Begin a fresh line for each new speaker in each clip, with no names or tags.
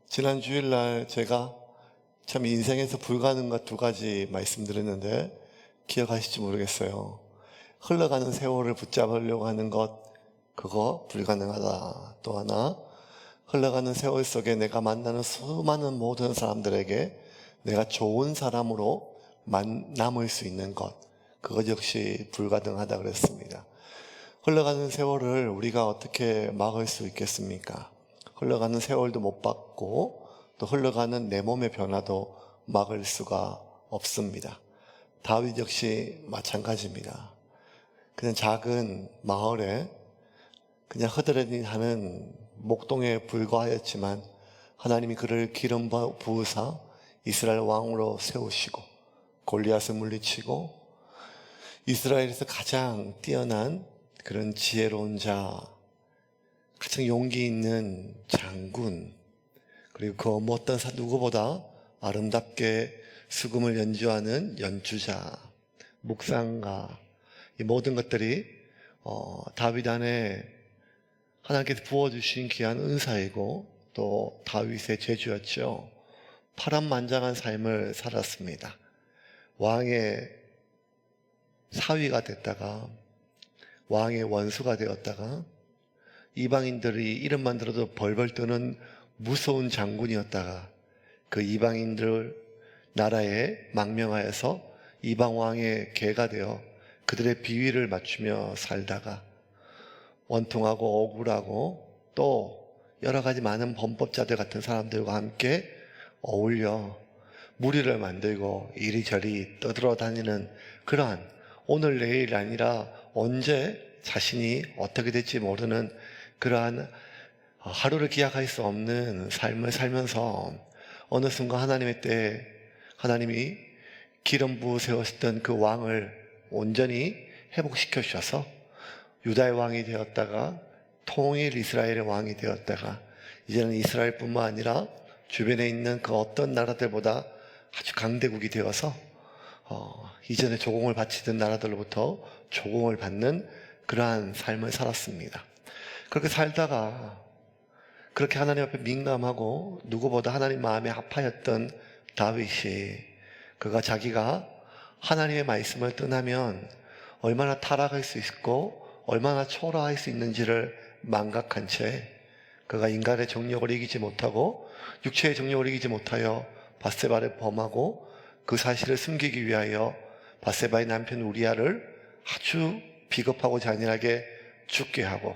지난 주일날 제가 참 인생에서 불가능한 것 두 가지 말씀드렸는데 기억하실지 모르겠어요. 흘러가는 세월을 붙잡으려고 하는 것, 그거 불가능하다. 또 하나, 흘러가는 세월 속에 내가 만나는 수많은 모든 사람들에게 내가 좋은 사람으로 남을 수 있는 것, 그것 역시 불가능하다 그랬습니다. 흘러가는 세월을 우리가 어떻게 막을 수 있겠습니까? 흘러가는 세월도 못 막고 또 흘러가는 내 몸의 변화도 막을 수가 없습니다. 다윗 역시 마찬가지입니다. 그냥 작은 마을에 그냥 허드렛하는 목동에 불과하였지만 하나님이 그를 기름 부으사 이스라엘 왕으로 세우시고 골리앗을 물리치고 이스라엘에서 가장 뛰어난 그런 지혜로운 자, 가장 용기 있는 장군, 그리고 그 어떤 누구보다 아름답게 수금을 연주하는 연주자, 묵상가, 이 모든 것들이 다윗 안에 하나님께서 부어주신 귀한 은사이고 또 다윗의 재주였죠. 파란만장한 삶을 살았습니다. 왕의 사위가 됐다가 왕의 원수가 되었다가 이방인들이 이름만 들어도 벌벌 떠는 무서운 장군이었다가 그 이방인들 나라에 망명하여서 이방왕의 개가 되어 그들의 비위를 맞추며 살다가 원통하고 억울하고 또 여러 가지 많은 범법자들 같은 사람들과 함께 어울려 무리를 만들고 이리저리 떠들어 다니는 그러한 오늘 내일 아니라 언제 자신이 어떻게 될지 모르는 그러한 하루를 기약할 수 없는 삶을 살면서 어느 순간 하나님의 때에 하나님이 기름 부어 세웠던 그 왕을 온전히 회복시켜 주셔서 유다의 왕이 되었다가 통일 이스라엘의 왕이 되었다가 이제는 이스라엘뿐만 아니라 주변에 있는 그 어떤 나라들보다 아주 강대국이 되어서 이전에 조공을 바치던 나라들로부터 조공을 받는 그러한 삶을 살았습니다. 그렇게 살다가 그렇게 하나님 앞에 민감하고 누구보다 하나님 마음에 합하였던 다윗이 그가 자기가 하나님의 말씀을 떠나면 얼마나 타락할 수 있고 얼마나 초라할 수 있는지를 망각한 채 그가 인간의 정욕을 이기지 못하고 육체의 정욕을 이기지 못하여 밧세바를 범하고 그 사실을 숨기기 위하여 밧세바의 남편 우리아를 아주 비겁하고 잔인하게 죽게 하고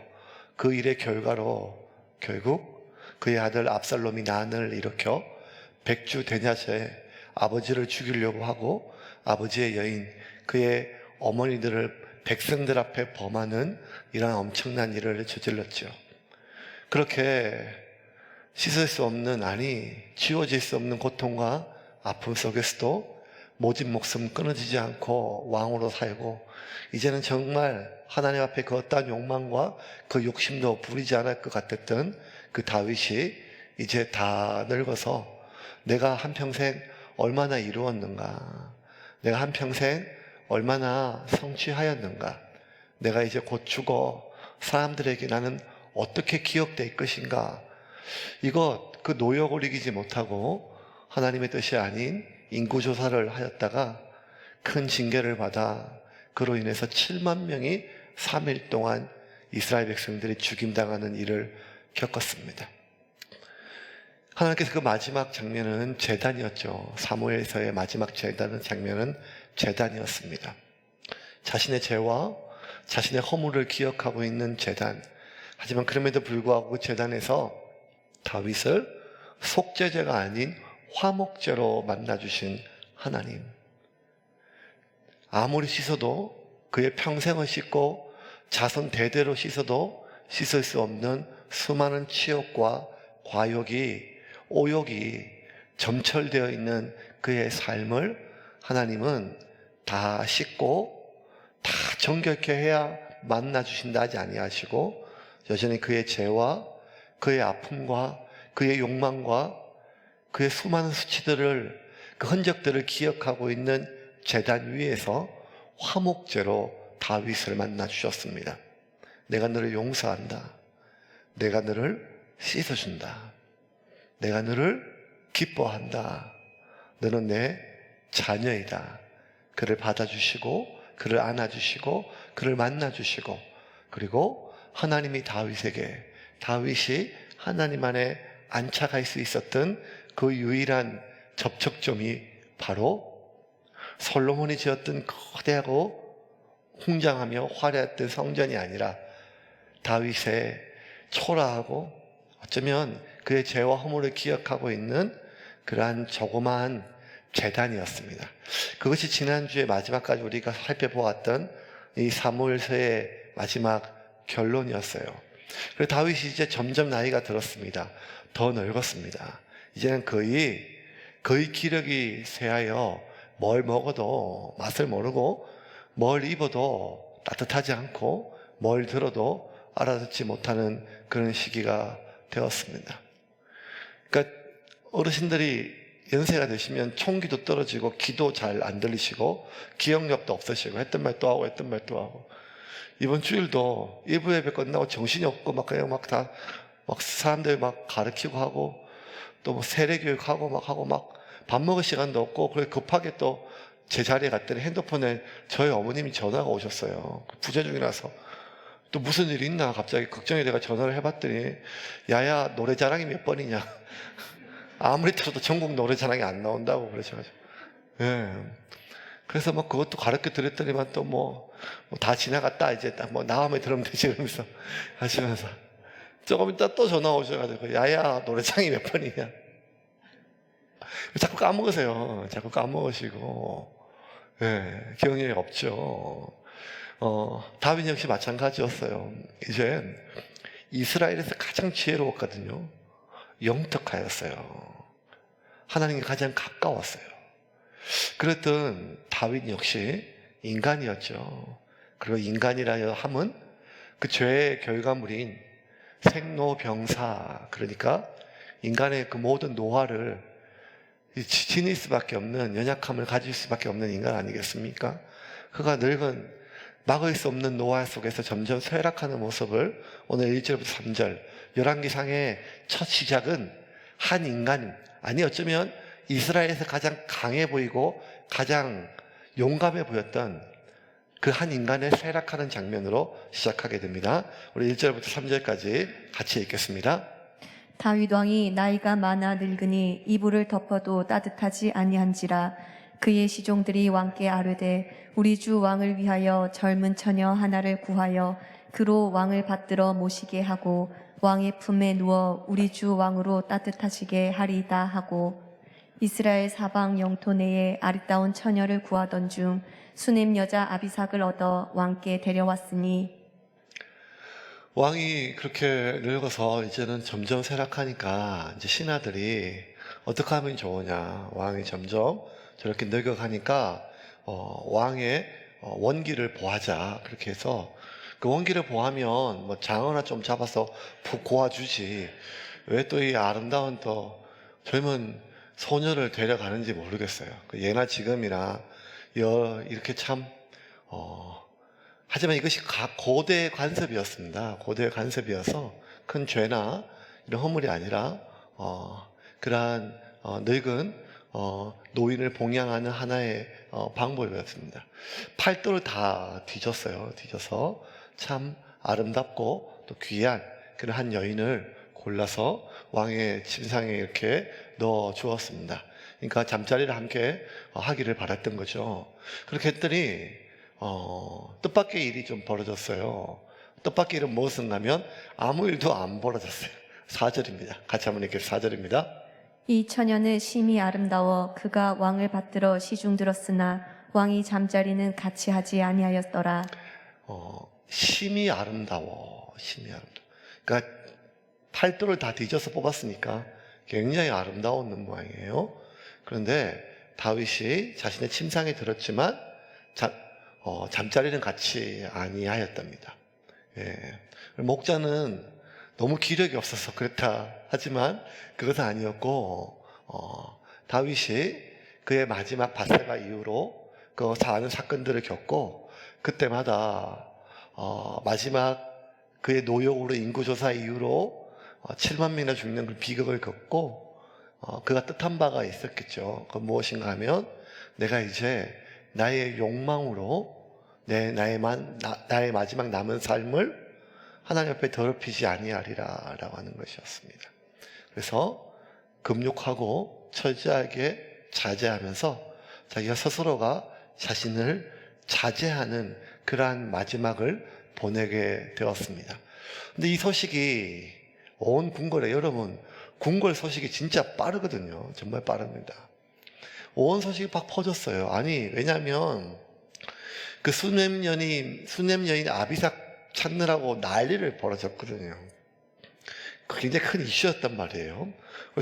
그 일의 결과로 결국 그의 아들 압살롬이 난을 일으켜 백주 대낮에 아버지를 죽이려고 하고 아버지의 여인 그의 어머니들을 백성들 앞에 범하는 이러한 엄청난 일을 저질렀죠. 그렇게 씻을 수 없는, 지워질 수 없는 고통과 아픔 속에서도 모진 목숨 끊어지지 않고 왕으로 살고 이제는 정말 하나님 앞에 그 어떠한 욕망과 그 욕심도 부리지 않을 것 같았던 그 다윗이 이제 다 늙어서 내가 한평생 얼마나 이루었는가, 내가 한평생 얼마나 성취하였는가, 내가 이제 곧 죽어 사람들에게 나는 어떻게 기억될 것인가, 그 노역을 이기지 못하고 하나님의 뜻이 아닌 인구조사를 하였다가 큰 징계를 받아 그로 인해서 7만 명이 3일 동안 이스라엘 백성들이 죽임당하는 일을 겪었습니다. 하나님께서 그 마지막 장면은 제단이었죠. 사무엘서의 마지막 장면은 제단이었습니다. 자신의 죄와 자신의 허물을 기억하고 있는 제단. 하지만 그럼에도 불구하고 그 제단에서 다윗을 속죄제가 아닌 화목제로 만나주신 하나님. 아무리 씻어도 그의 평생을 씻고 자손 대대로 씻어도 씻을 수 없는 수많은 치욕과 과욕이 오욕이 점철되어 있는 그의 삶을 하나님은 다 씻고 다 정결케 해야 만나주신다 하지 아니하시고 여전히 그의 죄와 그의 아픔과 그의 욕망과 그의 수많은 수치들을 그 흔적들을 기억하고 있는 제단 위에서 화목제로 다윗을 만나 주셨습니다. 내가 너를 용서한다. 내가 너를 씻어준다. 내가 너를 기뻐한다. 너는 내 자녀이다. 그를 받아주시고 그를 안아주시고 그를 만나주시고, 그리고 하나님이 다윗이 하나님 안에 안착할 수 있었던 그 유일한 접촉점이 바로 솔로몬이 지었던 거대하고 웅장하며 화려했던 성전이 아니라 다윗의 초라하고 어쩌면 그의 죄와 허물을 기억하고 있는 그러한 조그마한 제단이었습니다. 그것이 지난주에 마지막까지 우리가 살펴보았던 이 사무엘서의 마지막 결론이었어요. 그리고 다윗이 이제 점점 나이가 들었습니다. 더 늙었습니다. 이제는 거의 기력이 쇠하여 뭘 먹어도 맛을 모르고 뭘 입어도 따뜻하지 않고 뭘 들어도 알아듣지 못하는 그런 시기가 되었습니다. 그러니까 어르신들이 연세가 되시면 총기도 떨어지고 귀도 잘 안 들리시고 기억력도 없으시고 했던 말 또 하고 했던 말 또 하고, 이번 주일도 일부 예배 끝나고 정신이 없고 막 그냥 막 다 막 사람들 막 가르치고 하고 또 뭐 세례교육하고 막 하고 막 밥 먹을 시간도 없고, 그래 급하게 또 제 자리에 갔더니 핸드폰에 저희 어머님이 전화가 오셨어요. 부재 중이라서 또 무슨 일이 있나 갑자기 걱정이 돼가 전화를 해봤더니 야야 노래 자랑이 몇 번이냐 아무리 들어도 전국 노래자랑이 안 나온다고 그러셔가지고, 예. 그래서 뭐 그것도 가르쳐 드렸더니만 또 뭐 다 지나갔다 이제 딱 뭐 다음에 들으면 되지 이러면서 하시면서 조금 이따 또 전화 오셔가지고 야야 노래자랑이 몇 번이냐 자꾸 까먹으세요. 자꾸 까먹으시고, 예, 기억력이 없죠. 다윈 역시 마찬가지였어요. 이제 이스라엘에서 가장 지혜로웠거든요. 영특하였어요. 하나님께 가장 가까웠어요. 그랬던 다윗 역시 인간이었죠. 그리고 인간이라 함은 그 죄의 결과물인 생로병사, 그러니까 인간의 그 모든 노화를 지닐 수밖에 없는, 연약함을 가질 수밖에 없는 인간 아니겠습니까? 그가 늙은 막을 수 없는 노화 속에서 점점 쇠락하는 모습을 오늘 1절부터 3절 열왕기상의 첫 시작은 한 인간, 아니 어쩌면 이스라엘에서 가장 강해 보이고 가장 용감해 보였던 그 한 인간의 쇠락하는 장면으로 시작하게 됩니다. 우리 1절부터 3절까지 같이 읽겠습니다.
다윗 왕이 나이가 많아 늙으니 이불을 덮어도 따뜻하지 아니한지라 그의 시종들이 왕께 아뢰되 우리 주 왕을 위하여 젊은 처녀 하나를 구하여 그로 왕을 받들어 모시게 하고 왕의 품에 누워 우리 주 왕으로 따뜻하시게 하리이다 하고, 이스라엘 사방 영토 내에 아리따운 처녀를 구하던 중 수넴 여자 아비삭을 얻어 왕께 데려왔으니,
왕이 그렇게 늙어서 이제는 점점 쇠락하니까 이제 신하들이 어떻게 하면 좋으냐, 왕이 점점 저렇게 늙어가니까 왕의 원기를 보하자, 그렇게 해서 그 원기를 보하면 뭐 장 하나 좀 잡아서 푹 고아주지 왜 또 이 아름다운 또 젊은 소녀를 데려가는지 모르겠어요. 예나 지금이나 이렇게 참 하지만 이것이 고대의 관습이었습니다. 고대의 관습이어서 큰 죄나 이런 허물이 아니라 그러한 늙은 노인을 봉양하는 하나의 방법이었습니다. 팔도를 다 뒤졌어요. 뒤져서 참 아름답고 또 귀한 그런 한 여인을 골라서 왕의 침상에 이렇게 넣어 주었습니다. 그러니까 잠자리를 함께 하기를 바랐던 거죠. 그렇게 했더니 뜻밖의 일이 좀 벌어졌어요. 뜻밖의 일은 무엇은 가면 아무 일도 안 벌어졌어요. 4절입니다. 같이 한번 읽겠습니다. 4절입니다.
이 처녀는 심히 아름다워 그가 왕을 받들어 시중 들었으나 왕이 잠자리는 같이 하지 아니하였더라.
심히 아름다워. 심히 아름다워. 그러니까 팔도를 다 뒤져서 뽑았으니까 굉장히 아름다운 모양이에요. 그런데 다윗이 자신의 침상에 들었지만 잠자리는 같이 아니하였답니다. 예. 목자는 너무 기력이 없어서 그렇다 하지만 그것은 아니었고, 다윗이 그의 마지막 밧세바 이후로 그 많은 사건들을 겪고 그때마다 마지막 그의 노역으로 인구조사 이후로 7만 명이나 죽는 그 비극을 겪고 그가 뜻한 바가 있었겠죠. 그 무엇인가 하면 내가 이제 나의 욕망으로 나의 마지막 남은 삶을 하나님 앞에 더럽히지 아니하리라 라고 하는 것이었습니다. 그래서 금욕하고 철저하게 자제하면서 자기가 스스로가 자신을 자제하는 그러한 마지막을 보내게 되었습니다. 근데 이 소식이 온 궁궐에, 여러분 궁궐 소식이 진짜 빠르거든요. 정말 빠릅니다. 온 소식이 막 퍼졌어요. 아니 왜냐하면 그 수냄 여인 아비삭 찾느라고 난리를 벌어졌거든요. 굉장히 큰 이슈였단 말이에요.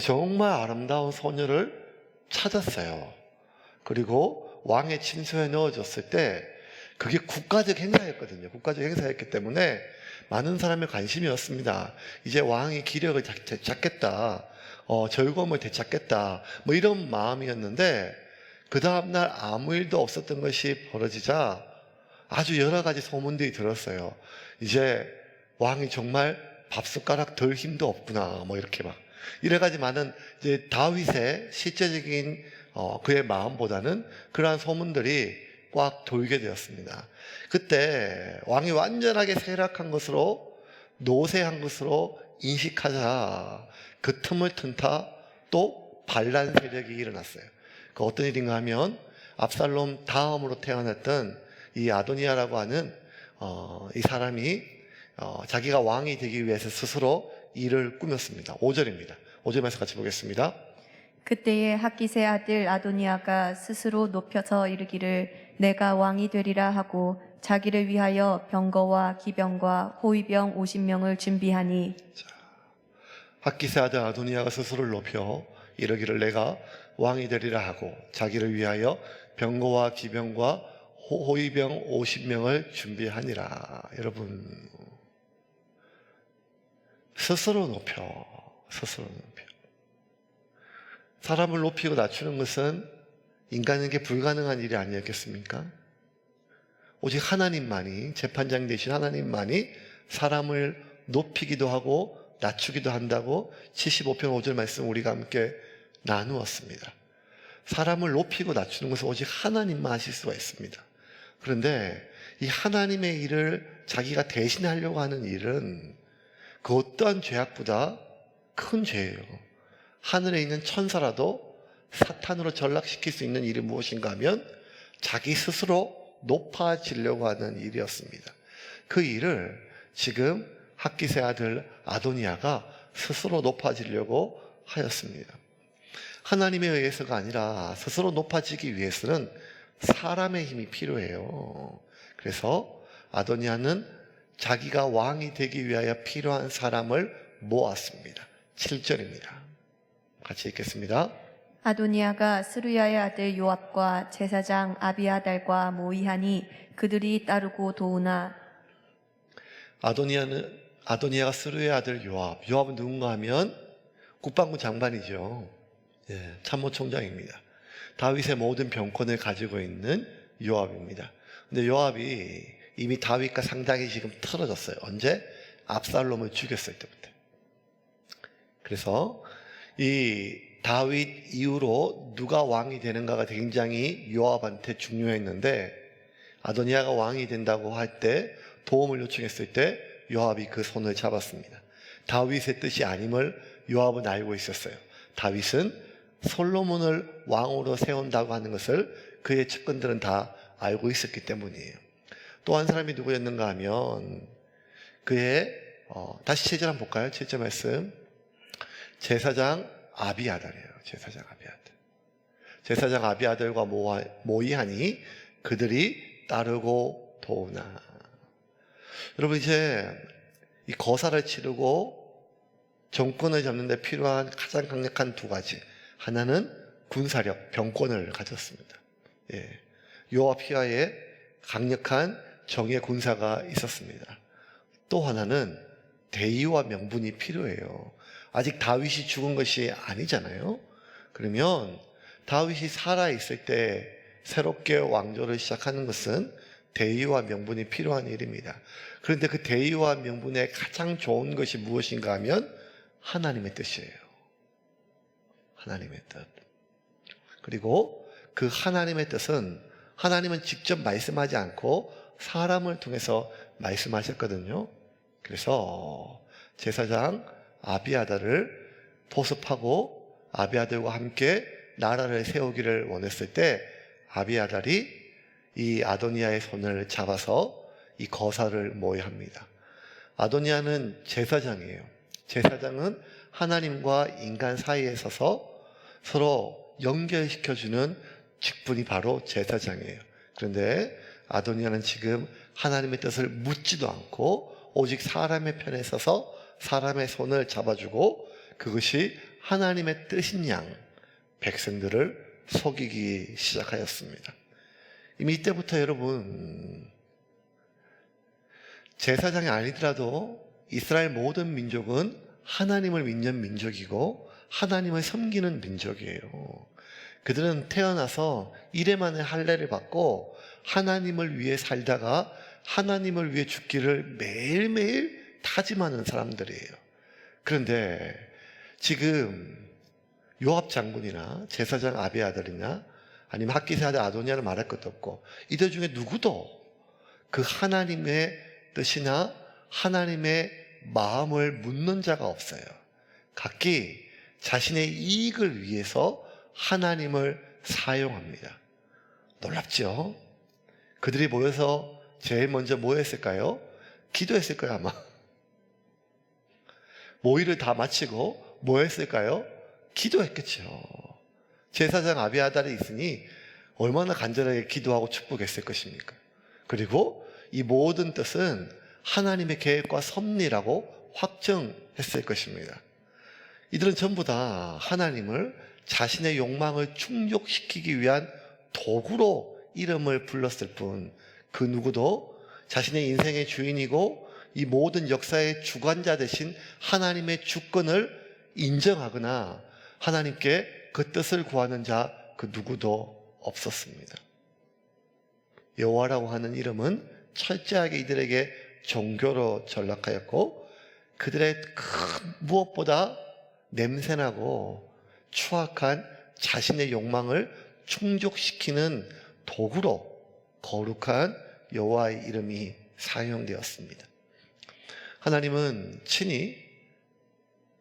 정말 아름다운 소녀를 찾았어요. 그리고 왕의 침소에 넣어줬을 때 그게 국가적 행사였거든요. 국가적 행사였기 때문에 많은 사람의 관심이었습니다. 이제 왕이 기력을 되찾겠다, 즐거움을 되찾겠다, 뭐 이런 마음이었는데 그 다음날 아무 일도 없었던 것이 벌어지자 아주 여러 가지 소문들이 들었어요. 이제 왕이 정말 밥숟가락 덜 힘도 없구나, 뭐 이렇게 막 이래가지고 많은 이제 다윗의 실제적인 그의 마음보다는 그러한 소문들이 꽉 돌게 되었습니다. 그때 왕이 완전하게 쇠락한 것으로, 노쇠한 것으로 인식하자 그 틈을 튼타 또 반란 세력이 일어났어요. 그 어떤 일인가 하면 압살롬 다음으로 태어났던 이 아도니아라고 하는 이 사람이 자기가 왕이 되기 위해서 스스로 일을 꾸몄습니다. 5절입니다. 5절에서 같이 보겠습니다.
그때에 학깃의 아들 아도니아가 스스로 높여서 이르기를 내가 왕이 되리라 하고 자기를 위하여 병거와 기병과 호위병 50명을 준비하니
학깃의 아들 아도니아가 스스로를 높여 이르기를 내가 왕이 되리라 하고 자기를 위하여 병거와 기병과 호위병 50명을 준비하니라. 여러분, 스스로 높여. 사람을 높이고 낮추는 것은 인간에게 불가능한 일이 아니었겠습니까? 오직 하나님만이, 재판장 되신 하나님만이 사람을 높이기도 하고 낮추기도 한다고 75편 5절 말씀 우리가 함께 나누었습니다. 사람을 높이고 낮추는 것은 오직 하나님만 하실 수가 있습니다. 그런데 이 하나님의 일을 자기가 대신하려고 하는 일은 그 어떠한 죄악보다 큰 죄예요. 하늘에 있는 천사라도 사탄으로 전락시킬 수 있는 일이 무엇인가 하면 자기 스스로 높아지려고 하는 일이었습니다. 그 일을 지금 학깃의 아들 아도니아가 스스로 높아지려고 하였습니다. 하나님에 의해서가 아니라 스스로 높아지기 위해서는 사람의 힘이 필요해요. 그래서 아도니아는 자기가 왕이 되기 위하여 필요한 사람을 모았습니다. 7절입니다. 같이 읽겠습니다.
아도니아가 스루야의 아들 요압과 제사장 아비아달과 모이하니 그들이 따르고 도우나
아도니아가 스루야의 아들 요압은 누군가 하면 국방부 장관이죠. 참모총장입니다. 다윗의 모든 병권을 가지고 있는 요압입니다. 근데 요압이 이미 다윗과 상당히 지금 틀어졌어요. 언제? 압살롬을 죽였을 때부터. 그래서 이 다윗 이후로 누가 왕이 되는가가 굉장히 요압한테 중요했는데 아도니아가 왕이 된다고 할 때 도움을 요청했을 때 요압이 그 손을 잡았습니다. 다윗의 뜻이 아님을 요압은 알고 있었어요. 다윗은 솔로몬을 왕으로 세운다고 하는 것을 그의 측근들은 다 알고 있었기 때문이에요. 또 한 사람이 누구였는가 하면 그의 다시 7절 한번 볼까요? 7절 말씀. 제사장 아비아달이에요. 제사장 아비아달과 모이하니 그들이 따르고 도우나. 여러분, 이제 이 거사를 치르고 정권을 잡는 데 필요한 가장 강력한 두 가지. 하나는 군사력, 병권을 가졌습니다. 요압 휘하에 강력한 정예 군사가 있었습니다. 또 하나는 대의와 명분이 필요해요. 아직 다윗이 죽은 것이 아니잖아요. 그러면 다윗이 살아있을 때 새롭게 왕조를 시작하는 것은 대의와 명분이 필요한 일입니다. 그런데 그 대의와 명분의 가장 좋은 것이 무엇인가 하면 하나님의 뜻이에요. 하나님의 뜻. 그리고 그 하나님의 뜻은 하나님은 직접 말씀하지 않고 사람을 통해서 말씀하셨거든요. 그래서 제사장 아비아달을 보습하고 아비아달과 함께 나라를 세우기를 원했을 때 아비아달이 이 아도니아의 손을 잡아서 이 거사를 모의합니다. 아도니아는 제사장이에요. 제사장은 하나님과 인간 사이에 서서 서로 연결시켜주는 직분이 바로 제사장이에요. 그런데 아도니아는 지금 하나님의 뜻을 묻지도 않고 오직 사람의 편에 서서 사람의 손을 잡아주고 그것이 하나님의 뜻인 양 백성들을 속이기 시작하였습니다. 이미 이때부터 여러분 제사장이 아니더라도 이스라엘 모든 민족은 하나님을 믿는 민족이고 하나님을 섬기는 민족이에요. 그들은 태어나서 이래만의 할례를 받고 하나님을 위해 살다가 하나님을 위해 죽기를 매일매일 다짐하는 사람들이에요. 그런데 지금 요압 장군이나 제사장 아비아달이나 아니면 학기세 아들 아도니아를 말할 것도 없고 이들 중에 누구도 그 하나님의 뜻이나 하나님의 마음을 묻는 자가 없어요. 각기 자신의 이익을 위해서 하나님을 사용합니다. 놀랍죠? 그들이 모여서 제일 먼저 뭐 했을까요? 기도했을 거예요, 아마. 모의를 다 마치고 뭐 했을까요? 기도했겠죠. 제사장 아비아달이 있으니 얼마나 간절하게 기도하고 축복했을 것입니까? 그리고 이 모든 뜻은 하나님의 계획과 섭리라고 확정했을 것입니다. 이들은 전부 다 하나님을 자신의 욕망을 충족시키기 위한 도구로 이름을 불렀을 뿐 그 누구도 자신의 인생의 주인이고 이 모든 역사의 주관자 되신 하나님의 주권을 인정하거나 하나님께 그 뜻을 구하는 자 그 누구도 없었습니다. 여호와라고 하는 이름은 철저하게 이들에게 종교로 전락하였고 그들의 무엇보다 냄새나고 추악한 자신의 욕망을 충족시키는 도구로 거룩한 여호와의 이름이 사용되었습니다. 하나님은 친히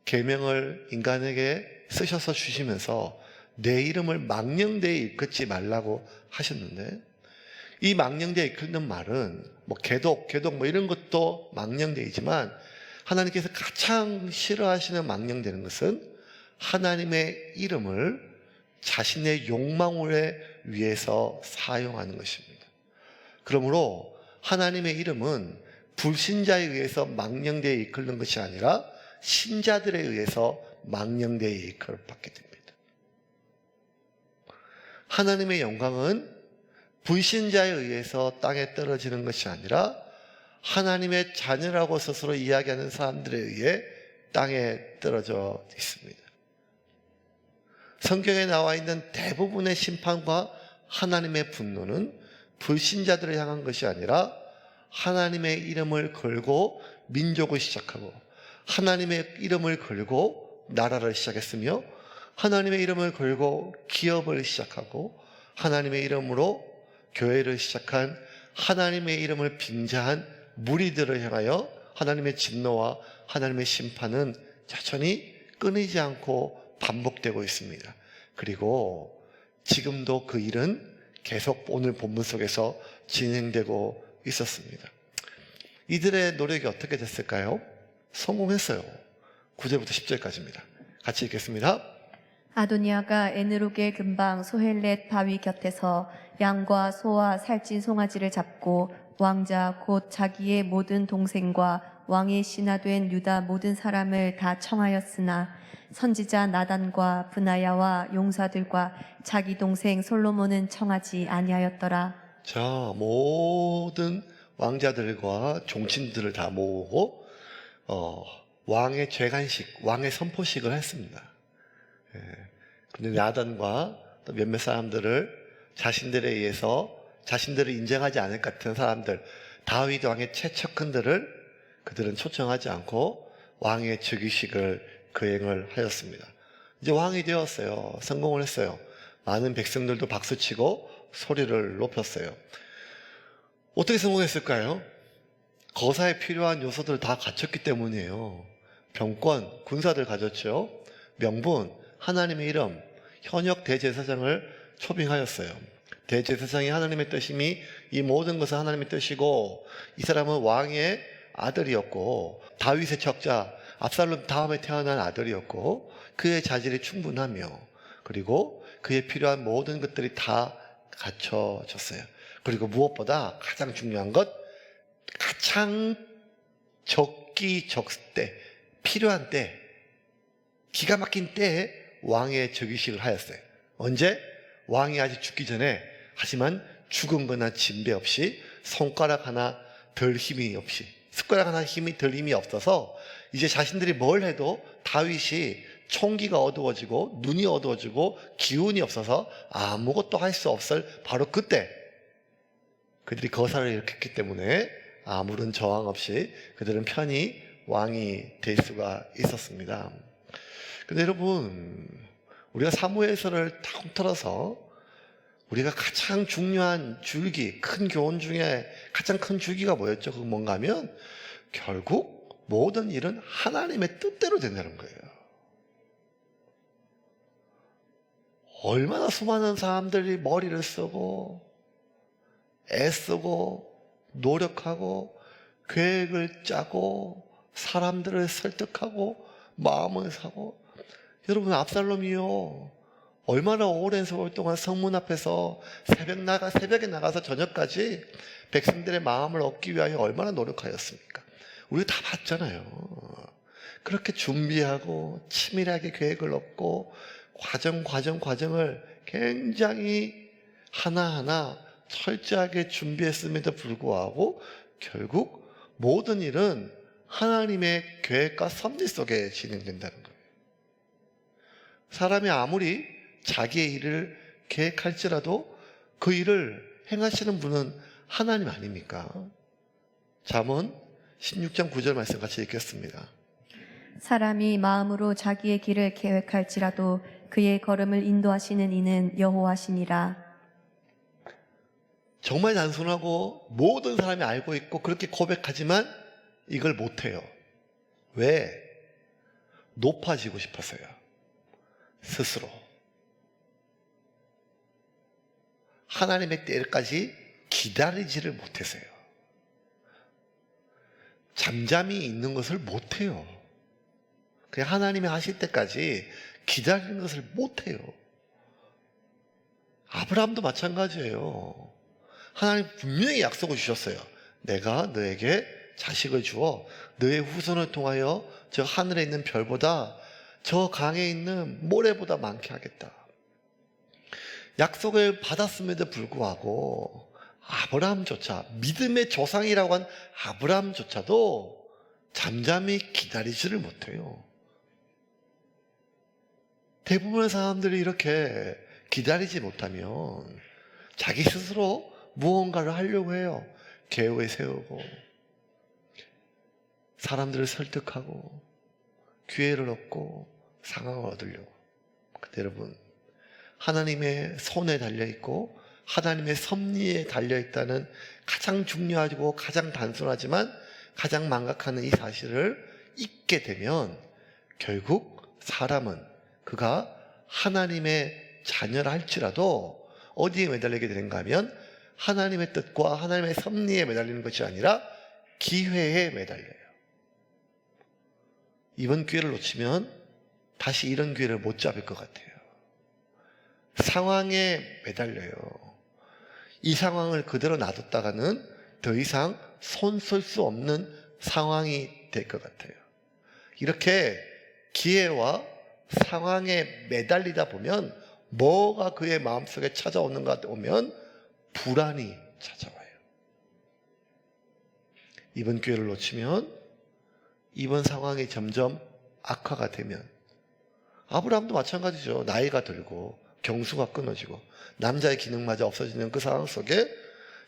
계명을 인간에게 쓰셔서 주시면서 내 이름을 망령되이 일컫지 말라고 하셨는데 이 망령되이 일컫는 말은 개독 이런 것도 망령되이지만 하나님께서 가장 싫어하시는 망령되는 것은 하나님의 이름을 자신의 욕망을 위해서 사용하는 것입니다. 그러므로 하나님의 이름은 불신자에 의해서 망령되이 이끌는 것이 아니라 신자들에 의해서 망령되이 이끌받게 됩니다. 하나님의 영광은 불신자에 의해서 땅에 떨어지는 것이 아니라 하나님의 자녀라고 스스로 이야기하는 사람들에 의해 땅에 떨어져 있습니다. 성경에 나와 있는 대부분의 심판과 하나님의 분노는 불신자들을 향한 것이 아니라 하나님의 이름을 걸고 민족을 시작하고 하나님의 이름을 걸고 나라를 시작했으며 하나님의 이름을 걸고 기업을 시작하고 하나님의 이름으로 교회를 시작한 하나님의 이름을 빙자한 무리들을 향하여 하나님의 진노와 하나님의 심판은 여전히 끊이지 않고 반복되고 있습니다. 그리고 지금도 그 일은 계속 오늘 본문 속에서 진행되고 있었습니다. 이들의 노력이 어떻게 됐을까요? 성공했어요. 9절부터 10절까지입니다. 같이 읽겠습니다.
아도니아가 에느록의 근방 소헬렛 바위 곁에서 양과 소와 살찐 송아지를 잡고 왕자 곧 자기의 모든 동생과 왕의 신하된 유다 모든 사람을 다 청하였으나 선지자 나단과 브나야와 용사들과 자기 동생 솔로몬은 청하지 아니하였더라.
자, 모든 왕자들과 종친들을 다 모으고 왕의 죄관식, 왕의 선포식을 했습니다. 근데 나단과 또 몇몇 사람들을 자신들에 의해서 자신들을 인정하지 않을 것 같은 사람들, 다윗 왕의 최측근들을 그들은 초청하지 않고 왕의 즉위식을 거행을 하였습니다. 이제 왕이 되었어요. 성공을 했어요. 많은 백성들도 박수치고 소리를 높였어요. 어떻게 성공했을까요? 거사에 필요한 요소들을 다 갖췄기 때문이에요. 병권, 군사들 가졌죠. 명분, 하나님의 이름, 현역 대제사장을 초빙하였어요. 대제사장이 하나님의 뜻임이 이 모든 것은 하나님의 뜻이고, 이 사람은 왕의 아들이었고, 다윗의 척자 압살롬 다음에 태어난 아들이었고, 그의 자질이 충분하며, 그리고 그에 필요한 모든 것들이 다 갖춰졌어요. 그리고 무엇보다 가장 중요한 것, 가장 적기적때, 필요한 때, 기가 막힌 때에 왕의 즉위식을 하였어요. 언제? 왕이 아직 죽기 전에. 하지만 죽은 거나 진배 없이, 손가락 하나 덜 힘이 없이, 숟가락 하나 덜 힘이 없어서 이제 자신들이 뭘 해도 다윗이 총기가 어두워지고 눈이 어두워지고 기운이 없어서 아무것도 할 수 없을 바로 그때 그들이 거사를 일으켰기 때문에 아무런 저항 없이 그들은 편히 왕이 될 수가 있었습니다. 근데 여러분, 우리가 사무엘서를 다 통틀어서 우리가 가장 중요한 줄기, 큰 교훈 중에 가장 큰 줄기가 뭐였죠? 그건 뭔가 하면 결국 모든 일은 하나님의 뜻대로 된다는 거예요. 얼마나 수많은 사람들이 머리를 쓰고 애쓰고 노력하고 계획을 짜고 사람들을 설득하고 마음을 사고. 여러분, 압살롬이요, 얼마나 오랜 세월 동안 성문 앞에서 새벽에 나가서 저녁까지 백성들의 마음을 얻기 위하여 얼마나 노력하였습니까? 우리가 다 봤잖아요. 그렇게 준비하고 치밀하게 계획을 얻고 과정을 굉장히 하나하나 철저하게 준비했음에도 불구하고 결국 모든 일은 하나님의 계획과 섭리 속에 진행된다는 거예요. 사람이 아무리 자기의 일을 계획할지라도 그 일을 행하시는 분은 하나님 아닙니까? 잠언 16장 9절 말씀 같이 읽겠습니다.
사람이 마음으로 자기의 길을 계획할지라도 그의 걸음을 인도하시는 이는 여호와시니라.
정말 단순하고 모든 사람이 알고 있고 그렇게 고백하지만 이걸 못해요. 왜? 높아지고 싶어서요. 스스로. 하나님의 때까지 기다리지를 못해서요. 잠잠히 있는 것을 못해요. 그냥 하나님이 하실 때까지 기다리는 것을 못해요. 아브라함도 마찬가지예요. 하나님 분명히 약속을 주셨어요. 내가 너에게 자식을 주어 너의 후손을 통하여 저 하늘에 있는 별보다 저 강에 있는 모래보다 많게 하겠다. 약속을 받았음에도 불구하고 아브라함조차, 믿음의 조상이라고 한 아브라함조차도 잠잠히 기다리지를 못해요. 대부분의 사람들이 이렇게 기다리지 못하면 자기 스스로 무언가를 하려고 해요. 계획을 세우고 사람들을 설득하고 기회를 얻고 상황을 얻으려고. 근데 여러분, 하나님의 손에 달려있고 하나님의 섭리에 달려있다는 가장 중요하고 가장 단순하지만 가장 망각하는 이 사실을 잊게 되면 결국 사람은 그가 하나님의 자녀라 할지라도 어디에 매달리게 되는가 하면 하나님의 뜻과 하나님의 섭리에 매달리는 것이 아니라 기회에 매달려요. 이번 기회를 놓치면 다시 이런 기회를 못 잡을 것 같아요. 상황에 매달려요. 이 상황을 그대로 놔뒀다가는 더 이상 손 쓸 수 없는 상황이 될 것 같아요. 이렇게 기회와 상황에 매달리다 보면 뭐가 그의 마음속에 찾아오는가 보면 불안이 찾아와요. 이번 기회를 놓치면 이번 상황이 점점 악화가 되면 아브라함도 마찬가지죠. 나이가 들고 경수가 끊어지고 남자의 기능마저 없어지는 그 상황 속에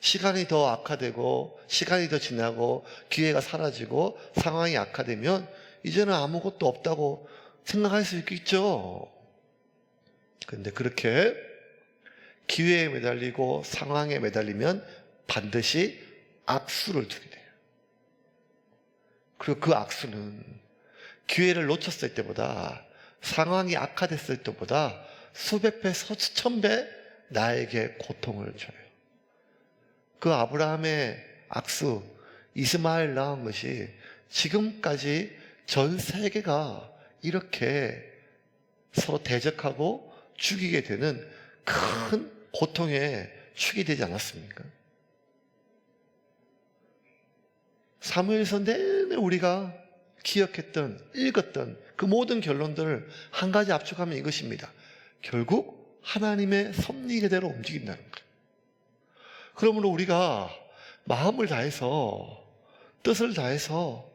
시간이 더 악화되고 시간이 더 지나고 기회가 사라지고 상황이 악화되면 이제는 아무것도 없다고 생각할 수 있겠죠. 근데 그렇게 기회에 매달리고 상황에 매달리면 반드시 악수를 두게 돼요. 그리고 그 악수는 기회를 놓쳤을 때보다, 상황이 악화됐을 때보다 수백 배, 수천 배 나에게 고통을 줘요. 그 아브라함의 악수, 이스마엘 낳은 것이 지금까지 전 세계가 이렇게 서로 대적하고 죽이게 되는 큰 고통의 축이 되지 않았습니까? 사무엘서 내내 우리가 기억했던, 읽었던 그 모든 결론들을 한 가지 압축하면 이것입니다. 결국 하나님의 섭리대로 움직인다는 거예요. 그러므로 우리가 마음을 다해서, 뜻을 다해서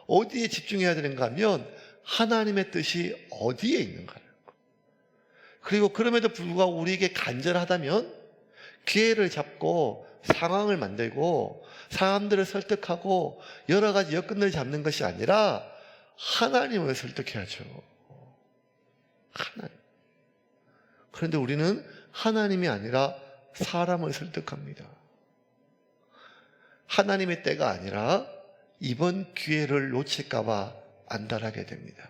어디에 집중해야 되는가 하면 하나님의 뜻이 어디에 있는가. 그리고 그럼에도 불구하고 우리에게 간절하다면 기회를 잡고 상황을 만들고 사람들을 설득하고 여러 가지 여건을 잡는 것이 아니라 하나님을 설득해야죠. 하나님. 그런데 우리는 하나님이 아니라 사람을 설득합니다. 하나님의 때가 아니라 이번 기회를 놓칠까봐 안달하게 됩니다.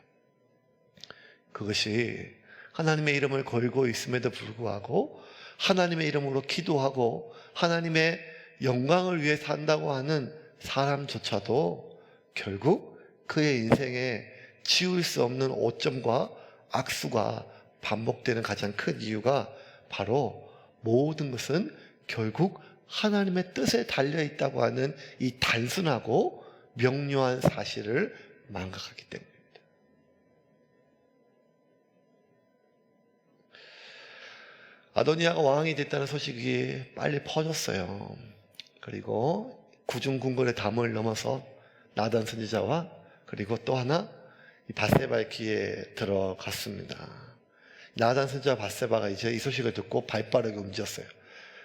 그것이 하나님의 이름을 걸고 있음에도 불구하고 하나님의 이름으로 기도하고 하나님의 영광을 위해 산다고 하는 사람조차도 결국 그의 인생에 지울 수 없는 오점과 악수가 반복되는 가장 큰 이유가 바로 모든 것은 결국 하나님의 뜻에 달려있다고 하는 이 단순하고 명료한 사실을 망각하기 때문입니다. 아도니아가 왕이 됐다는 소식이 빨리 퍼졌어요. 그리고 구중궁궐의 담을 넘어서 나단 선지자와 그리고 또 하나 밧세바의 귀에 들어갔습니다. 나단 선지자 밧세바가 이제 이 소식을 듣고 발빠르게 움직였어요.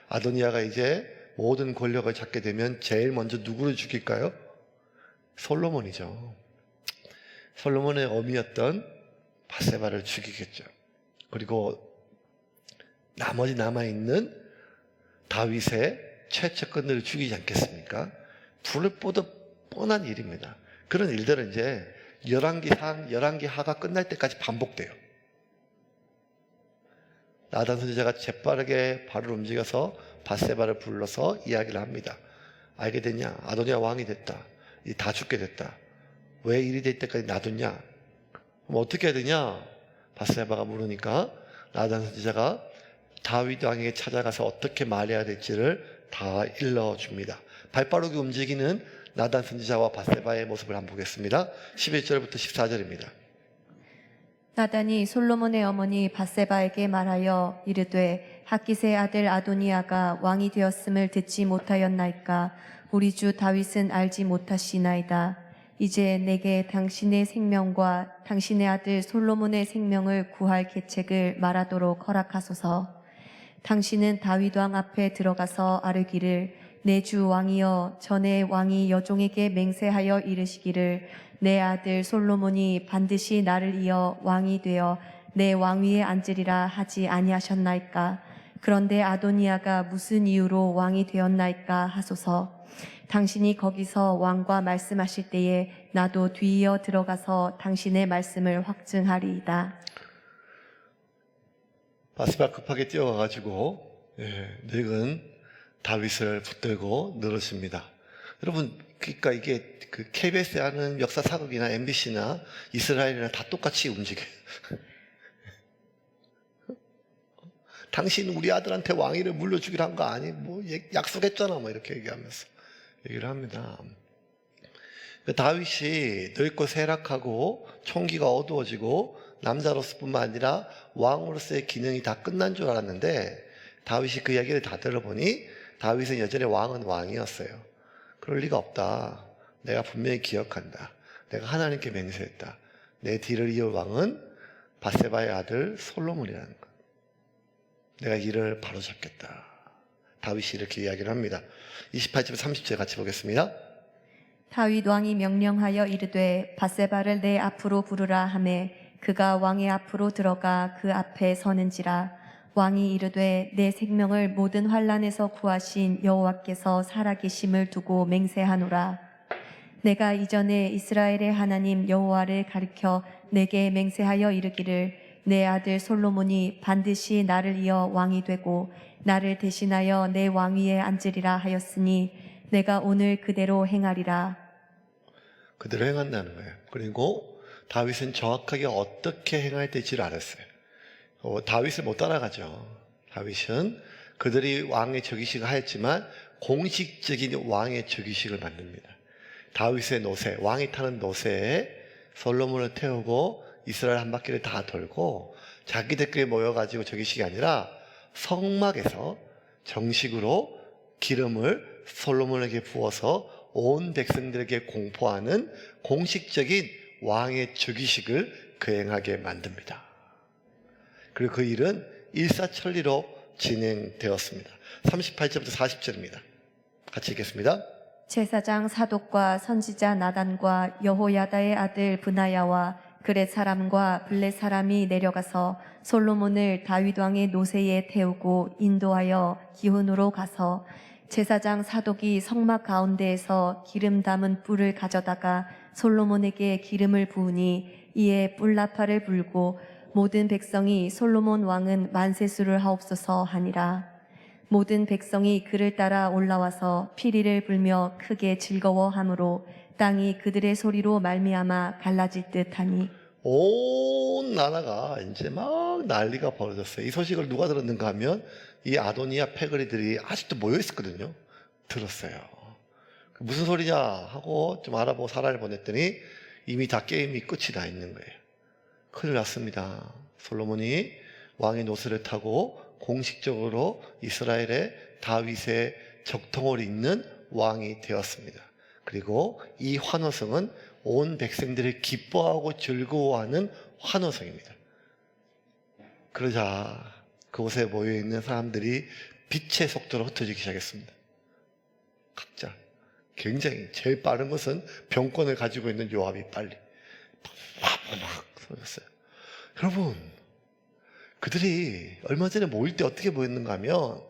아도니아가 이제 모든 권력을 잡게 되면 제일 먼저 누구를 죽일까요? 솔로몬이죠. 솔로몬의 어미였던 밧세바를 죽이겠죠. 그리고 나머지 남아있는 다윗의 최측근들을 죽이지 않겠습니까? 불을 뻗어 뻔한 일입니다. 그런 일들은 이제 열왕기 상, 열왕기 하가 끝날 때까지 반복돼요. 나단 선지자가 재빠르게 발을 움직여서 밧세바를 불러서 이야기를 합니다. 알게 됐냐? 아도니아 왕이 됐다. 다 죽게 됐다. 왜 일이 될 때까지 놔뒀냐? 그럼 어떻게 해야 되냐? 밧세바가 물으니까 나단 선지자가 다윗 왕에게 찾아가서 어떻게 말해야 될지를 다 일러줍니다. 발빠르게 움직이는 나단 선지자와 밧세바의 모습을 한번 보겠습니다. 11절부터 14절입니다.
나단이 솔로몬의 어머니 밧세바에게 말하여 이르되 학깃의 아들 아도니아가 왕이 되었음을 듣지 못하였나이까? 우리 주 다윗은 알지 못하시나이다. 이제 내게 당신의 생명과 당신의 아들 솔로몬의 생명을 구할 계책을 말하도록 허락하소서. 당신은 다윗 왕 앞에 들어가서 아르기를 내 주 왕이여, 전에 왕이 여종에게 맹세하여 이르시기를 내 아들 솔로몬이 반드시 나를 이어 왕이 되어 내 왕위에 앉으리라 하지 아니하셨나이까? 그런데 아도니아가 무슨 이유로 왕이 되었나이까 하소서. 당신이 거기서 왕과 말씀하실 때에 나도 뒤이어 들어가서 당신의 말씀을 확증하리이다.
밧세바 급하게 뛰어가가지고 늙은 다윗을 붙들고 늘어집니다. 여러분, 그러니까 이게 그 KBS에 하는 역사 사극이나 MBC나 이스라엘이나 다 똑같이 움직여요. 당신 우리 아들한테 왕위를 물려주기로 한 거 아니? 뭐 약속했잖아, 뭐 이렇게 얘기하면서 얘기를 합니다. 다윗이 늙고 쇠락하고 총기가 어두워지고 남자로서뿐만 아니라 왕으로서의 기능이 다 끝난 줄 알았는데 다윗이 그 이야기를 다 들어보니 다윗은 여전히 왕은 왕이었어요. 그럴 리가 없다. 내가 분명히 기억한다. 내가 하나님께 맹세했다. 내 뒤를 이을 왕은 밧세바의 아들 솔로몬이라는 것. 내가 이를 바로잡겠다. 다윗이 이렇게 이야기를 합니다. 28절 30절 같이 보겠습니다.
다윗 왕이 명령하여 이르되 밧세바를 내 앞으로 부르라 하매 그가 왕의 앞으로 들어가 그 앞에 서는지라. 왕이 이르되 내 생명을 모든 환난에서 구하신 여호와께서 살아계심을 두고 맹세하노라. 내가 이전에 이스라엘의 하나님 여호와를 가리켜 내게 맹세하여 이르기를 내 아들 솔로몬이 반드시 나를 이어 왕이 되고 나를 대신하여 내 왕위에 앉으리라 하였으니 내가 오늘 그대로 행하리라.
그대로 행한다는 거예요. 그리고 다윗은 정확하게 어떻게 행해야 될지를 알았어요. 다윗을 못 따라가죠. 다윗은 그들이 왕의 즉위식을 하였지만 공식적인 왕의 즉위식을 만듭니다. 다윗의 노새, 왕이 타는 노새에 솔로몬을 태우고 이스라엘 한 바퀴를 다 돌고 자기들끼리 모여가지고 즉위식이 아니라 성막에서 정식으로 기름을 솔로몬에게 부어서 온 백성들에게 공포하는 공식적인 왕의 즉위식을 거행하게 만듭니다. 그리고 그 일은 일사천리로 진행되었습니다. 38절부터 40절입니다. 같이 읽겠습니다.
제사장 사독과 선지자 나단과 여호야다의 아들 브나야와 그렛 사람과 블렛 사람이 내려가서 솔로몬을 다윗 왕의 노새에 태우고 인도하여 기훈으로 가서 제사장 사독이 성막 가운데에서 기름 담은 뿔을 가져다가 솔로몬에게 기름을 부으니 이에 뿔나팔을 불고 모든 백성이 솔로몬 왕은 만세수를 하옵소서 하니라. 모든 백성이 그를 따라 올라와서 피리를 불며 크게 즐거워하므로 땅이 그들의 소리로 말미암아 갈라질 듯하니
온 나라가 이제 막 난리가 벌어졌어요. 이 소식을 누가 들었는가 하면 이 아도니아 패거리들이 아직도 모여 있었거든요. 들었어요. 무슨 소리냐 하고 좀 알아보고 사람을 보냈더니 이미 다 게임이 끝이 나 있는 거예요. 큰일 났습니다. 솔로몬이 왕의 노새를 타고 공식적으로 이스라엘의 다윗의 적통을 잇는 왕이 되었습니다. 그리고 이 환호성은 온 백성들이 기뻐하고 즐거워하는 환호성입니다. 그러자 그곳에 모여있는 사람들이 빛의 속도로 흩어지기 시작했습니다. 각자 굉장히 제일 빠른 것은 병권을 가지고 있는 요압이 빨리 막 쏟았어요. 여러분, 그들이 얼마 전에 모일 때 어떻게 모였는가 하면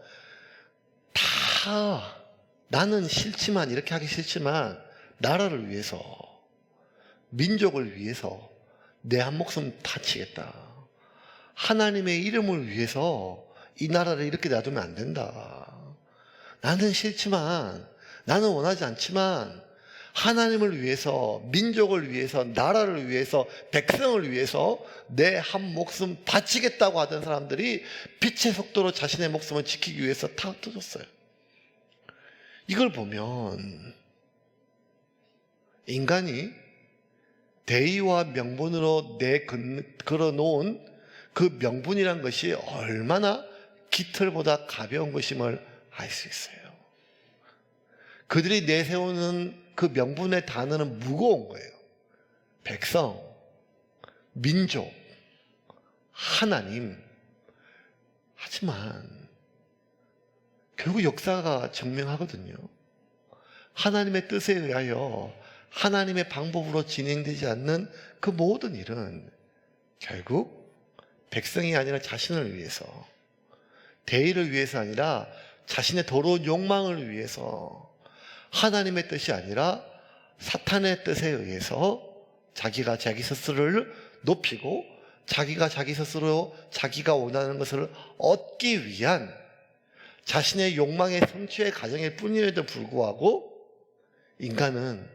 다 나는 싫지만, 이렇게 하기 싫지만 나라를 위해서, 민족을 위해서 내 한 목숨 다치겠다. 하나님의 이름을 위해서 이 나라를 이렇게 놔두면 안 된다. 나는 싫지만, 나는 원하지 않지만 하나님을 위해서, 민족을 위해서, 나라를 위해서, 백성을 위해서 내 한 목숨 바치겠다고 하던 사람들이 빛의 속도로 자신의 목숨을 지키기 위해서 다 흩어졌어요. 이걸 보면 인간이 대의와 명분으로 걸어놓은 그 명분이란 것이 얼마나 깃털보다 가벼운 것임을 알 수 있어요. 그들이 내세우는 그 명분의 단어는 무거운 거예요. 백성, 민족, 하나님. 하지만 결국 역사가 증명하거든요. 하나님의 뜻에 의하여 하나님의 방법으로 진행되지 않는 그 모든 일은 결국 백성이 아니라 자신을 위해서, 대의를 위해서 아니라 자신의 더러운 욕망을 위해서, 하나님의 뜻이 아니라 사탄의 뜻에 의해서 자기가 자기 스스로를 높이고 자기가 자기 스스로 자기가 원하는 것을 얻기 위한 자신의 욕망의 성취의 과정일 뿐임에도 불구하고 인간은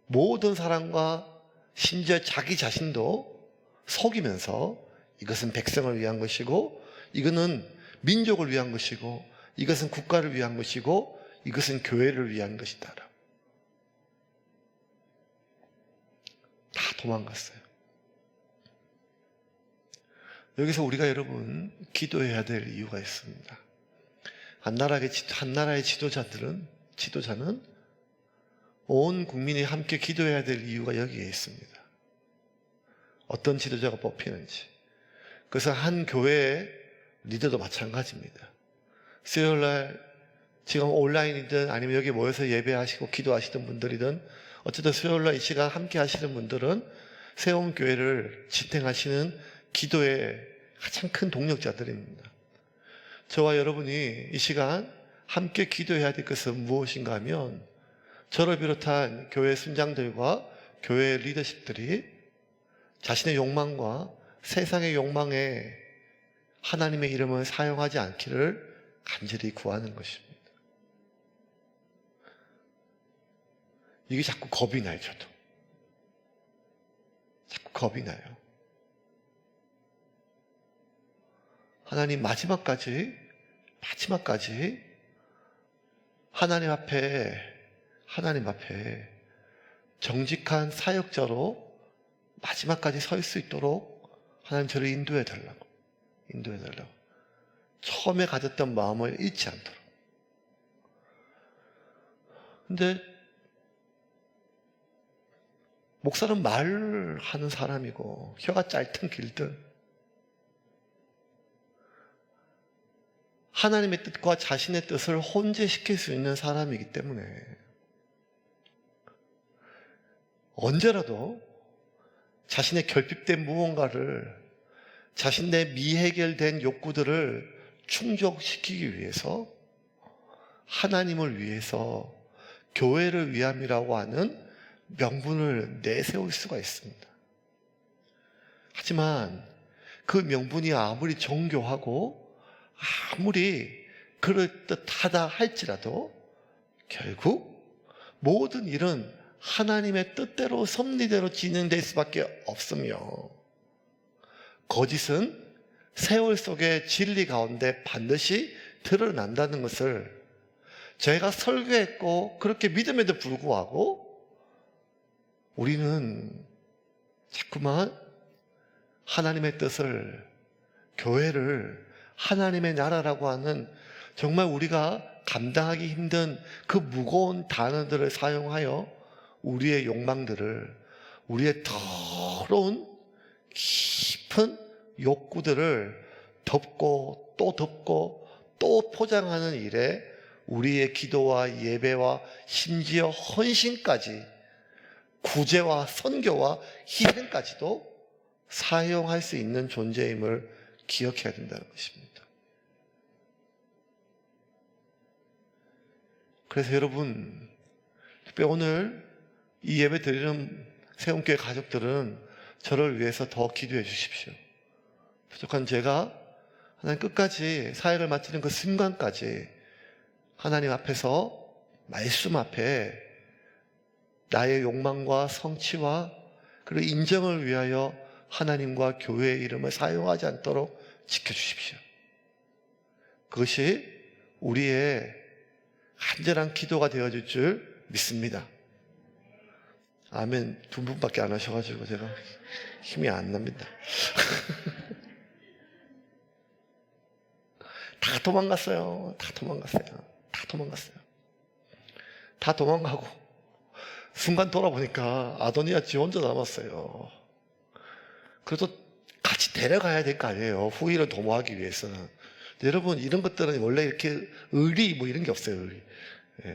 모든 사람과 심지어 자기 자신도 속이면서 이것은 백성을 위한 것이고, 이거는 민족을 위한 것이고, 이것은 국가를 위한 것이고, 이것은 교회를 위한 것이다. 다 도망갔어요. 여기서 우리가 여러분 기도해야 될 이유가 있습니다. 한 나라의 지도자는 온 국민이 함께 기도해야 될 이유가 여기에 있습니다. 어떤 지도자가 뽑히는지. 그래서 한 교회의 리더도 마찬가지입니다. 수요일날 지금 온라인이든 아니면 여기 모여서 예배하시고 기도하시던 분들이든 어쨌든 수요일날 이 시간 함께 하시는 분들은 새로운 교회를 지탱하시는 기도의 가장 큰 동력자들입니다. 저와 여러분이 이 시간 함께 기도해야 될 것은 무엇인가 하면 저를 비롯한 교회 순장들과 교회 리더십들이 자신의 욕망과 세상의 욕망에 하나님의 이름을 사용하지 않기를 간절히 구하는 것입니다. 이게 자꾸 겁이 나요, 저도. 자꾸 겁이 나요. 하나님 마지막까지 하나님 앞에 정직한 사역자로 마지막까지 설 수 있도록 하나님 저를 인도해 달라고. 처음에 가졌던 마음을 잃지 않도록. 근데 목사는 말하는 사람이고 혀가 짧든 길든 하나님의 뜻과 자신의 뜻을 혼재시킬 수 있는 사람이기 때문에 언제라도 자신의 결핍된 무언가를, 자신의 미해결된 욕구들을 충족시키기 위해서 하나님을 위해서 교회를 위함이라고 하는 명분을 내세울 수가 있습니다. 하지만 그 명분이 아무리 정교하고 아무리 그럴듯하다 할지라도 결국 모든 일은 하나님의 뜻대로 섭리대로 진행될 수밖에 없으며 거짓은 세월 속의 진리 가운데 반드시 드러난다는 것을 제가 설교했고 그렇게 믿음에도 불구하고 우리는 자꾸만 하나님의 뜻을, 교회를 하나님의 나라라고 하는 정말 우리가 감당하기 힘든 그 무거운 단어들을 사용하여 우리의 욕망들을, 우리의 더러운 깊은 욕구들을 덮고 또 포장하는 일에 우리의 기도와 예배와 심지어 헌신까지, 구제와 선교와 희생까지도 사용할 수 있는 존재임을 기억해야 된다는 것입니다. 그래서 여러분, 특별히 오늘 이 예배 드리는 세움교회 가족들은 저를 위해서 더 기도해 주십시오. 부족한 제가 하나님 끝까지 사역을 맡기는 그 순간까지 하나님 앞에서, 말씀 앞에 나의 욕망과 성취와 그리고 인정을 위하여 하나님과 교회의 이름을 사용하지 않도록 지켜주십시오. 그것이 우리의 간절한 기도가 되어질 줄 믿습니다. 아멘. 두 분밖에 안 하셔가지고 제가 힘이 안 납니다. 다 도망갔어요. 다 도망가고 순간 돌아보니까 아도니아 지 혼자 남았어요. 그래도 같이 데려가야 될 거 아니에요. 후일을 도모하기 위해서는. 여러분, 이런 것들은 원래 이렇게 의리 뭐 이런 게 없어요.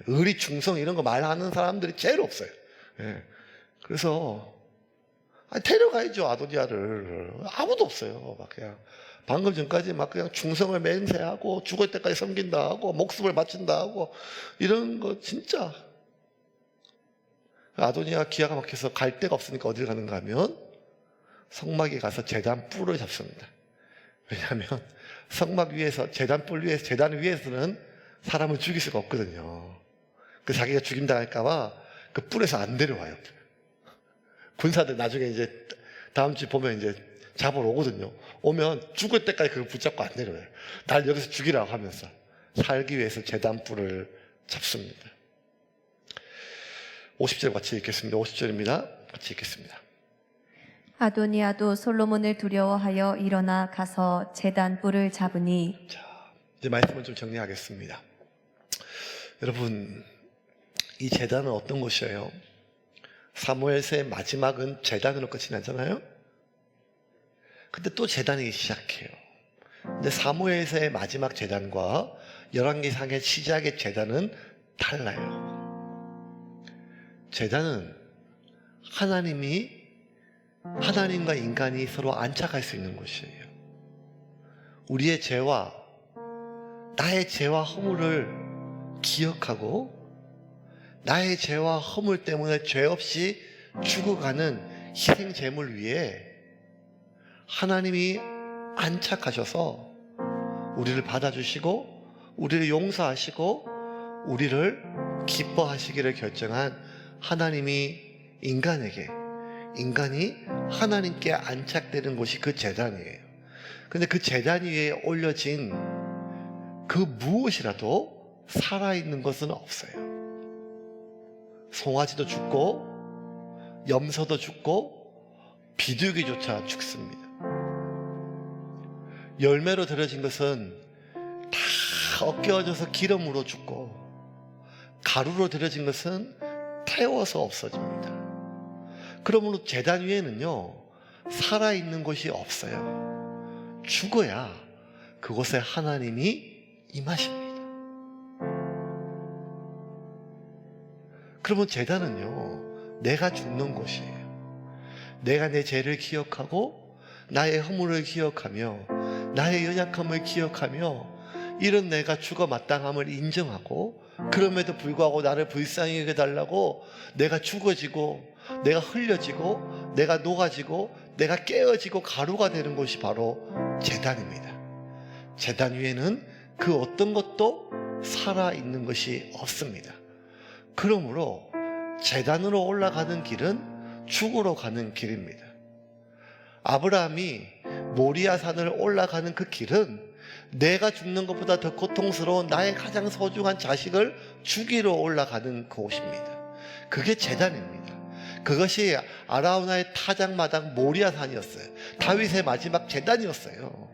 의리, 충성 이런 거 말하는 사람들이 제일 없어요. 그래서 데려가야죠, 아도니아를. 아무도 없어요. 막 그냥 방금 전까지 막 그냥 충성을 맹세하고 죽을 때까지 섬긴다 하고 목숨을 바친다 하고 이런 거 진짜. 아도니아 기아가 막혀서 갈 데가 없으니까 어디를 가는가 하면 성막에 가서 제단 뿔을 잡습니다. 왜냐하면 성막 위에서, 제단 뿔 위에서, 제단 위에서는 사람을 죽일 수가 없거든요. 그 자기가 죽임당할까봐 그 뿔에서 안 내려와요. 군사들 나중에 이제 다음 주에 보면 이제 잡으러 오거든요. 오면 죽을 때까지 그걸 붙잡고 안 내려와요. 날 여기서 죽이라고 하면서 살기 위해서 제단 뿔을 잡습니다. 50절 같이 읽겠습니다. 50절입니다. 같이 읽겠습니다.
아도니아도 솔로몬을 두려워하여 일어나 가서 제단 뿔을 잡으니.
자, 이제 말씀을 좀 정리하겠습니다. 여러분, 이 제단은 어떤 것이에요? 사무엘서의 마지막은 제단으로 끝이 나잖아요. 근데 또 제단이 시작해요. 근데 사무엘서의 마지막 제단과 열왕기상의 시작의 제단은 달라요. 제단은 하나님이 하나님과 인간이 서로 안착할 수 있는 곳이에요. 우리의 죄와 나의 죄와 허물을 기억하고 나의 죄와 허물 때문에 죄 없이 죽어가는 희생 제물 위에 하나님이 안착하셔서 우리를 받아주시고 우리를 용서하시고 우리를 기뻐하시기를 결정한 하나님이 인간이 하나님께 안착되는 곳이 그 제단이에요. 근데 그 제단 위에 올려진 그 무엇이라도 살아있는 것은 없어요. 송아지도 죽고 염소도 죽고 비둘기조차 죽습니다. 열매로 들여진 것은 다 엉겨져서 기름으로 죽고 가루로 들여진 것은 태워서 없어집니다. 그러므로 제단 위에는요 살아있는 것이 없어요. 죽어야 그곳에 하나님이 임하십니다. 그러면 제단은요 내가 죽는 곳이에요. 내가 내 죄를 기억하고 나의 허물을 기억하며 나의 연약함을 기억하며 이런 내가 죽어 마땅함을 인정하고 그럼에도 불구하고 나를 불쌍히 여겨달라고 내가 죽어지고 내가 흘려지고 내가 녹아지고 내가 깨어지고 가루가 되는 곳이 바로 제단입니다. 제단 위에는 그 어떤 것도 살아있는 것이 없습니다. 그러므로 제단으로 올라가는 길은 죽으러 가는 길입니다. 아브라함이 모리아산을 올라가는 그 길은 내가 죽는 것보다 더 고통스러운 나의 가장 소중한 자식을 죽이러 올라가는 곳입니다. 그게 제단입니다. 그것이 아라우나의 타작마당 모리아산이었어요. 다윗의 마지막 제단이었어요.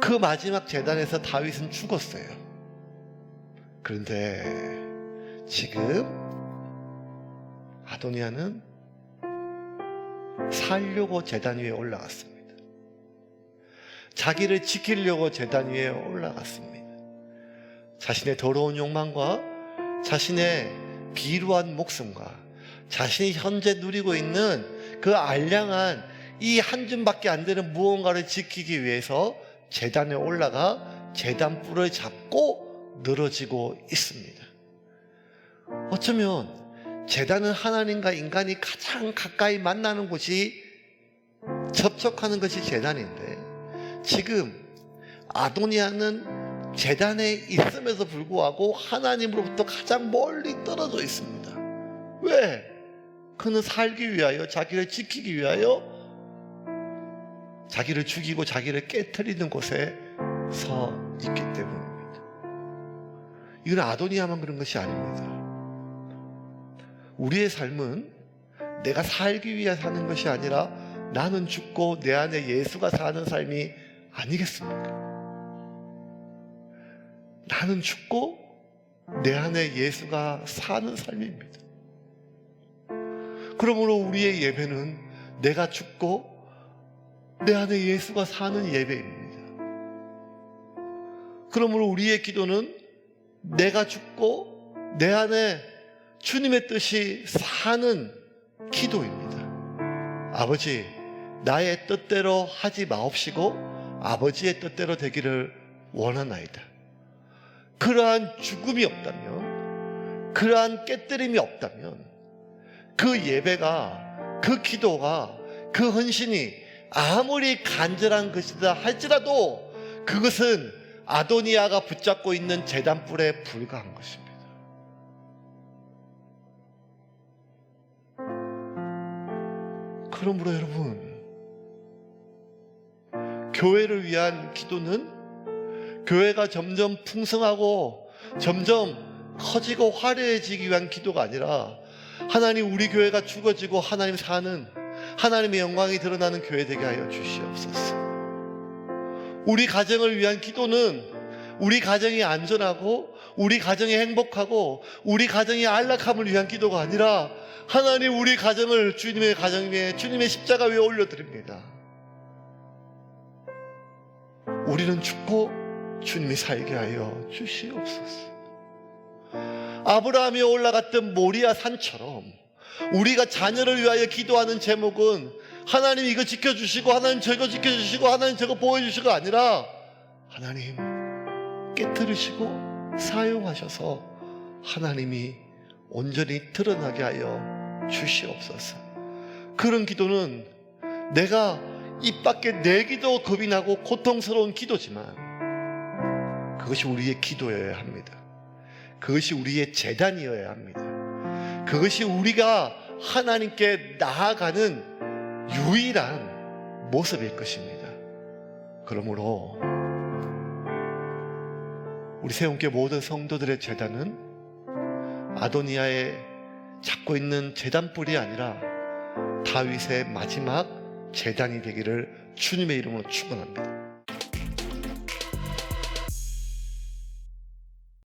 그 마지막 제단에서 다윗은 죽었어요. 그런데 지금 아도니아는 살려고 제단 위에 올라갔습니다. 자기를 지키려고 제단 위에 올라갔습니다. 자신의 더러운 욕망과 자신의 비루한 목숨과 자신이 현재 누리고 있는 그 알량한 이 한 줌밖에 안 되는 무언가를 지키기 위해서 제단에 올라가 제단 뿔을 잡고 늘어지고 있습니다. 어쩌면 제단은 하나님과 인간이 가장 가까이 만나는 곳이 접촉하는 것이 제단인데 지금 아도니아는 제단에 있음에도 불구하고 하나님으로부터 가장 멀리 떨어져 있습니다. 왜? 그는 살기 위하여 자기를 지키기 위하여 자기를 죽이고 자기를 깨트리는 곳에 서 있기 때문입니다. 이건 아도니아만 그런 것이 아닙니다. 우리의 삶은 내가 살기 위해 사는 것이 아니라 나는 죽고 내 안에 예수가 사는 삶이 아니겠습니까? 나는 죽고 내 안에 예수가 사는 삶입니다. 그러므로 우리의 예배는 내가 죽고 내 안에 예수가 사는 예배입니다. 그러므로 우리의 기도는 내가 죽고 내 안에 주님의 뜻이 사는 기도입니다. 아버지, 나의 뜻대로 하지 마옵시고 아버지의 뜻대로 되기를 원하나이다. 그러한 죽음이 없다면, 그러한 깨뜨림이 없다면 그 예배가, 그 기도가, 그 헌신이 아무리 간절한 것이다 할지라도 그것은 아도니아가 붙잡고 있는 제단불에 불과한 것입니다. 그러므로 여러분, 교회를 위한 기도는 교회가 점점 풍성하고 점점 커지고 화려해지기 위한 기도가 아니라 하나님, 우리 교회가 죽어지고 하나님 사는, 하나님의 영광이 드러나는 교회 되게 하여 주시옵소서. 우리 가정을 위한 기도는 우리 가정이 안전하고 우리 가정이 행복하고 우리 가정이 안락함을 위한 기도가 아니라 하나님, 우리 가정을 주님의 가정 위에, 주님의 십자가 위에 올려드립니다. 우리는 죽고 주님이 살게 하여 주시옵소서. 아브라함이 올라갔던 모리아 산처럼 우리가 자녀를 위하여 기도하는 제목은 하나님 이거 지켜주시고 하나님 저거 지켜주시고 하나님 저거 보여주시고 아니라 하나님 깨뜨리시고 사용하셔서 하나님이 온전히 드러나게 하여 주시옵소서. 그런 기도는 내가 입 밖에 내기도 겁이 나고 고통스러운 기도지만 그것이 우리의 기도여야 합니다. 그것이 우리의 제단이어야 합니다. 그것이 우리가 하나님께 나아가는 유일한 모습일 것입니다. 그러므로 우리 세운교회 모든 성도들의 제단은 아도니아의 잡고 있는 제단뿔이 아니라 다윗의 마지막 제단이 되기를 주님의 이름으로 축원합니다.